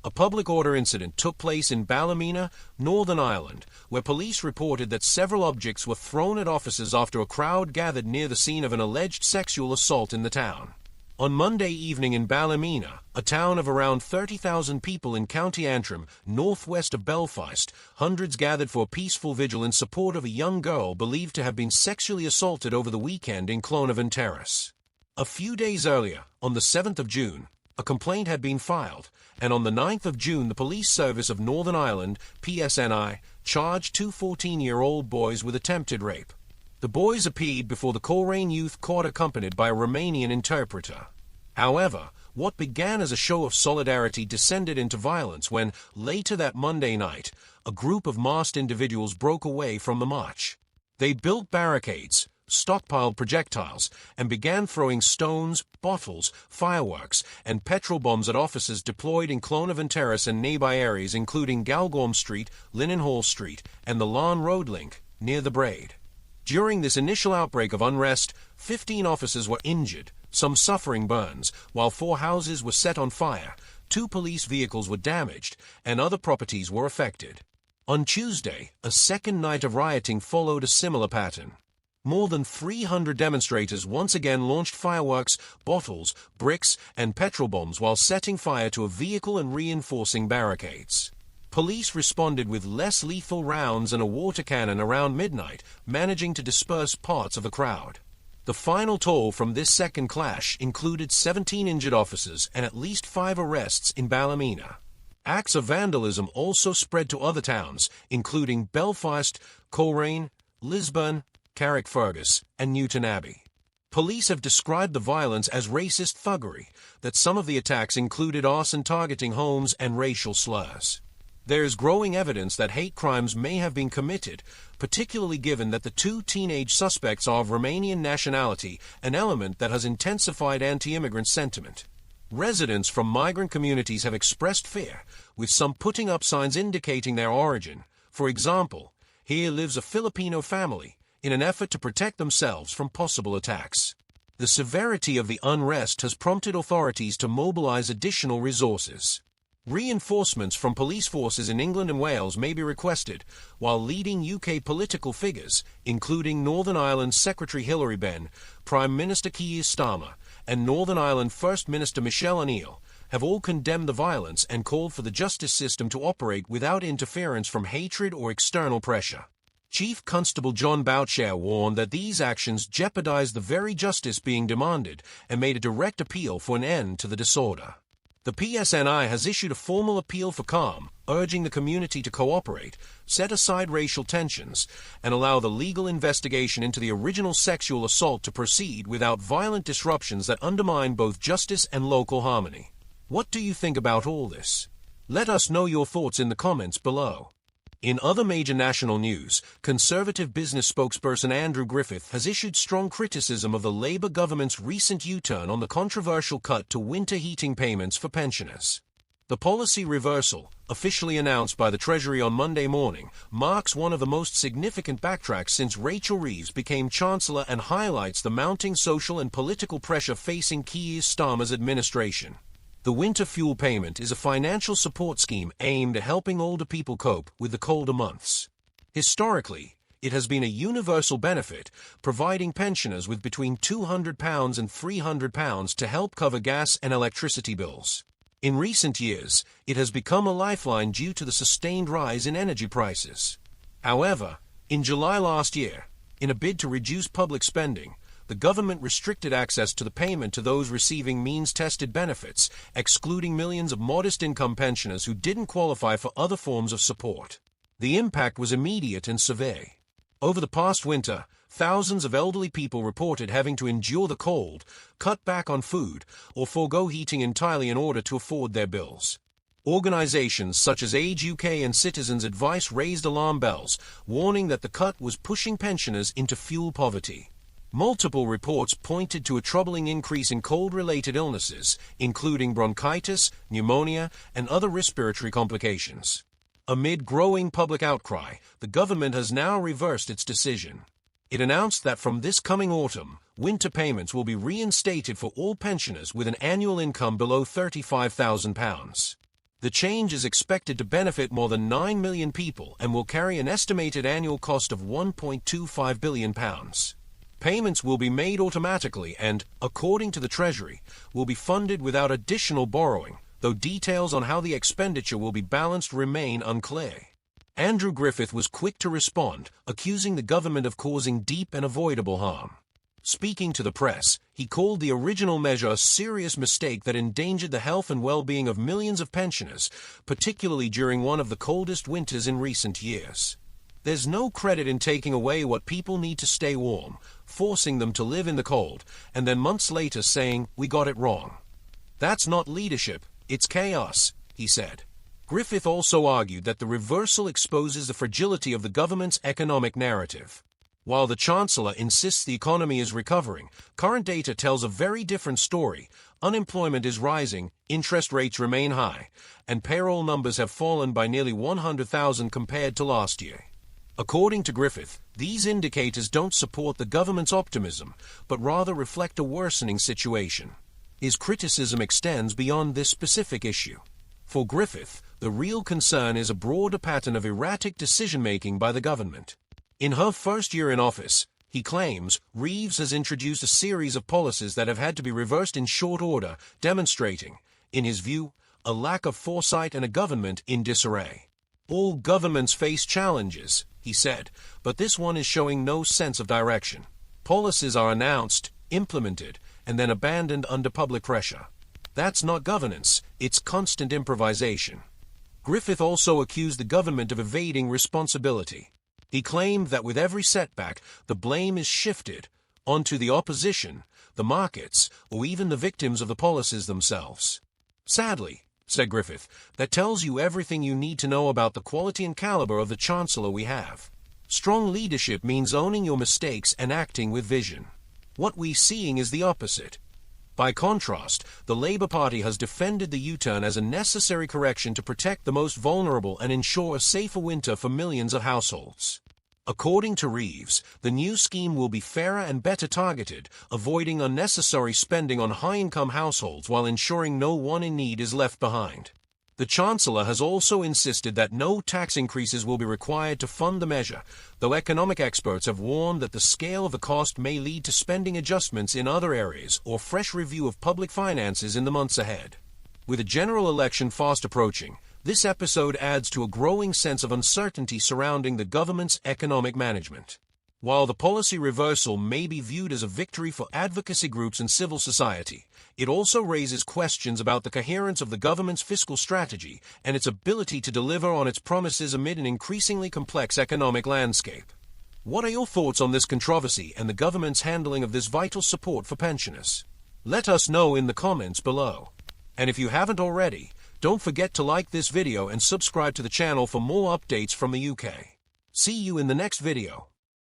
A public order incident took place in Ballymena, Northern Ireland, where police reported that several objects were thrown at officers after a crowd gathered near the scene of an alleged sexual assault in the town. On Monday evening in Ballymena, a town of around 30,000 people in County Antrim, northwest of Belfast, hundreds gathered for a peaceful vigil in support of a young girl believed to have been sexually assaulted over the weekend in Clonavan Terrace. A few days earlier, on the 7th of June, a complaint had been filed, and on the 9th of June the Police Service of Northern Ireland, PSNI, charged two 14-year-old boys with attempted rape. The boys appeared before the Coleraine Youth Court accompanied by a Romanian interpreter. However, what began as a show of solidarity descended into violence when, later that Monday night, a group of masked individuals broke away from the march. They built barricades, stockpiled projectiles, and began throwing stones, bottles, fireworks, and petrol bombs at officers deployed in Clonavan Terrace and nearby areas including Galgorm Street, Linnenhall Street, and the Lawn Road link, near the Braid. During this initial outbreak of unrest, 15 officers were injured, some suffering burns, while 4 houses were set on fire, 2 police vehicles were damaged, and other properties were affected. On Tuesday, a second night of rioting followed a similar pattern. More than 300 demonstrators once again launched fireworks, bottles, bricks, and petrol bombs while setting fire to a vehicle and reinforcing barricades. Police responded with less lethal rounds and a water cannon around midnight, managing to disperse parts of the crowd. The final toll from this second clash included 17 injured officers and at least 5 arrests in Ballymena. Acts of vandalism also spread to other towns, including Belfast, Coleraine, Lisburn, Carrickfergus, and Newtonabbey. Police have described the violence as racist thuggery, that some of the attacks included arson targeting homes and racial slurs. There is growing evidence that hate crimes may have been committed, particularly given that the 2 teenage suspects are of Romanian nationality, an element that has intensified anti-immigrant sentiment. Residents from migrant communities have expressed fear, with some putting up signs indicating their origin. For example, here lives a Filipino family, in an effort to protect themselves from possible attacks. The severity of the unrest has prompted authorities to mobilize additional resources. Reinforcements from police forces in England and Wales may be requested, while leading UK political figures, including Northern Ireland Secretary Hilary Benn, Prime Minister Keir Starmer, and Northern Ireland First Minister Michelle O'Neill, have all condemned the violence and called for the justice system to operate without interference from hatred or external pressure. Chief Constable John Boucher warned that these actions jeopardize the very justice being demanded and made a direct appeal for an end to the disorder. The PSNI has issued a formal appeal for calm, urging the community to cooperate, set aside racial tensions, and allow the legal investigation into the original sexual assault to proceed without violent disruptions that undermine both justice and local harmony. What do you think about all this? Let us know your thoughts in the comments below. In other major national news, Conservative business spokesperson Andrew Griffith has issued strong criticism of the Labour government's recent U-turn on the controversial cut to winter heating payments for pensioners. The policy reversal, officially announced by the Treasury on Monday morning, marks one of the most significant backtracks since Rachel Reeves became Chancellor and highlights the mounting social and political pressure facing Keir Starmer's administration. The winter fuel payment is a financial support scheme aimed at helping older people cope with the colder months. Historically, it has been a universal benefit, providing pensioners with between £200 and £300 to help cover gas and electricity bills. In recent years, it has become a lifeline due to the sustained rise in energy prices. However, in July last year, in a bid to reduce public spending, the government restricted access to the payment to those receiving means-tested benefits, excluding millions of modest-income pensioners who didn't qualify for other forms of support. The impact was immediate and severe. Over the past winter, thousands of elderly people reported having to endure the cold, cut back on food, or forego heating entirely in order to afford their bills. Organizations such as Age UK and Citizens Advice raised alarm bells, warning that the cut was pushing pensioners into fuel poverty. Multiple reports pointed to a troubling increase in cold-related illnesses, including bronchitis, pneumonia, and other respiratory complications. Amid growing public outcry, the government has now reversed its decision. It announced that from this coming autumn, winter payments will be reinstated for all pensioners with an annual income below £35,000. The change is expected to benefit more than 9 million people and will carry an estimated annual cost of £1.25 billion. Payments will be made automatically and, according to the Treasury, will be funded without additional borrowing, though details on how the expenditure will be balanced remain unclear. Andrew Griffith was quick to respond, accusing the government of causing deep and avoidable harm. Speaking to the press, he called the original measure a serious mistake that endangered the health and well-being of millions of pensioners, particularly during one of the coldest winters in recent years. There's no credit in taking away what people need to stay warm, forcing them to live in the cold, and then months later saying, "We got it wrong." That's not leadership, it's chaos, he said. Griffith also argued that the reversal exposes the fragility of the government's economic narrative. While the Chancellor insists the economy is recovering, current data tells a very different story. Unemployment is rising, interest rates remain high, and payroll numbers have fallen by nearly 100,000 compared to last year. According to Griffith, these indicators don't support the government's optimism, but rather reflect a worsening situation. His criticism extends beyond this specific issue. For Griffith, the real concern is a broader pattern of erratic decision-making by the government. In her first year in office, he claims, Reeves has introduced a series of policies that have had to be reversed in short order, demonstrating, in his view, a lack of foresight and a government in disarray. All governments face challenges, he said, but this one is showing no sense of direction. Policies are announced, implemented, and then abandoned under public pressure. That's not governance, it's constant improvisation. Griffith also accused the government of evading responsibility. He claimed that with every setback, the blame is shifted onto the opposition, the markets, or even the victims of the policies themselves. Sadly, said Griffith, that tells you everything you need to know about the quality and caliber of the Chancellor we have. Strong leadership means owning your mistakes and acting with vision. What we're seeing is the opposite. By contrast, the Labour Party has defended the U-turn as a necessary correction to protect the most vulnerable and ensure a safer winter for millions of households. According to Reeves, the new scheme will be fairer and better targeted, avoiding unnecessary spending on high-income households while ensuring no one in need is left behind. The Chancellor has also insisted that no tax increases will be required to fund the measure, though economic experts have warned that the scale of the cost may lead to spending adjustments in other areas or fresh review of public finances in the months ahead. With a general election fast approaching, this episode adds to a growing sense of uncertainty surrounding the government's economic management. While the policy reversal may be viewed as a victory for advocacy groups and civil society, it also raises questions about the coherence of the government's fiscal strategy and its ability to deliver on its promises amid an increasingly complex economic landscape. What are your thoughts on this controversy and the government's handling of this vital support for pensioners? Let us know in the comments below. And if you haven't already, don't forget to like this video and subscribe to the channel for more updates from the UK. See you in the next video.